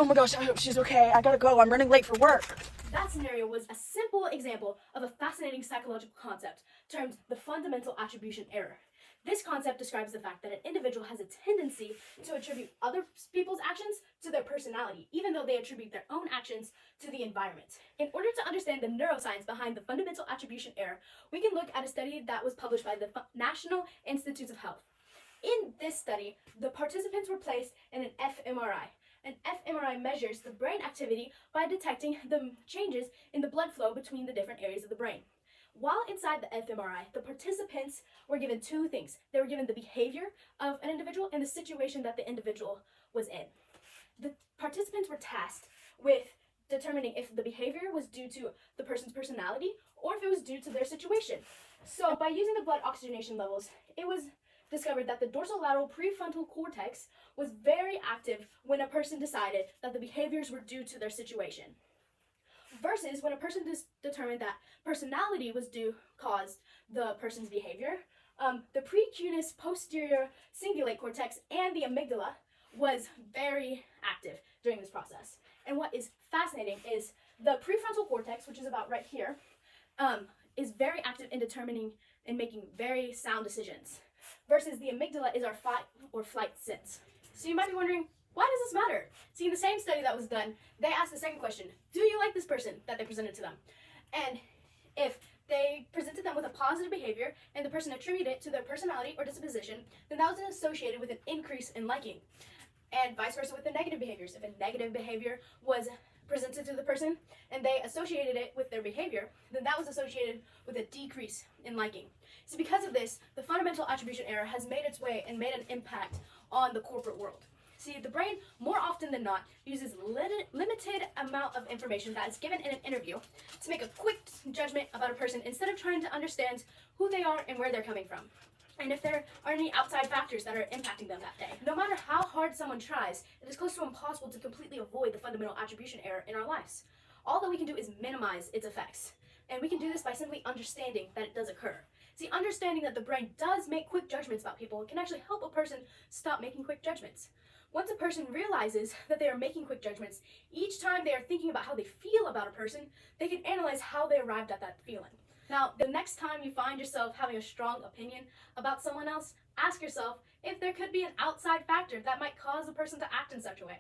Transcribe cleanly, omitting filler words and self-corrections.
my gosh, I hope she's okay. I gotta go. I'm running late for work. That scenario was a simple example of a fascinating psychological concept termed the fundamental attribution error. This concept describes the fact that an individual has a tendency to attribute other people's actions to their personality, even though they attribute their own actions to the environment. In order to understand the neuroscience behind the fundamental attribution error, we can look at a study that was published by the National Institutes of Health. In this study, the participants were placed in an fMRI. An fMRI measures the brain activity by detecting the changes in the blood flow between the different areas of the brain. While inside the fMRI, the participants were given two things. They were given the behavior of an individual and the situation that the individual was in. The participants were tasked with determining if the behavior was due to the person's personality or if it was due to their situation. So by using the blood oxygenation levels, it was discovered that the dorsolateral prefrontal cortex was very active when a person decided that the behaviors were due to their situation. Versus when a person determined that personality was caused the person's behavior, the precuneus posterior cingulate cortex and the amygdala was very active during this process. And what is fascinating is the prefrontal cortex, which is about right here, is very active in determining and making very sound decisions. Versus the amygdala is our fight or flight sense. So you might be wondering, why does this matter? See, in the same study that was done, they asked the second question, do you like this person that they presented to them? And if they presented them with a positive behavior and the person attributed it to their personality or disposition, then that was associated with an increase in liking. And vice versa with the negative behaviors. If a negative behavior was presented to the person and they associated it with their behavior, then that was associated with a decrease in liking. So because of this, the fundamental attribution error has made its way and made an impact on the corporate world. See, the brain, more often than not, uses limited amount of information that is given in an interview to make a quick judgment about a person instead of trying to understand who they are and where they're coming from, and if there are any outside factors that are impacting them that day. No matter how hard someone tries, it is close to impossible to completely avoid the fundamental attribution error in our lives. All that we can do is minimize its effects, and we can do this by simply understanding that it does occur. See, understanding that the brain does make quick judgments about people can actually help a person stop making quick judgments. Once a person realizes that they are making quick judgments, each time they are thinking about how they feel about a person, they can analyze how they arrived at that feeling. Now, the next time you find yourself having a strong opinion about someone else, ask yourself if there could be an outside factor that might cause a person to act in such a way.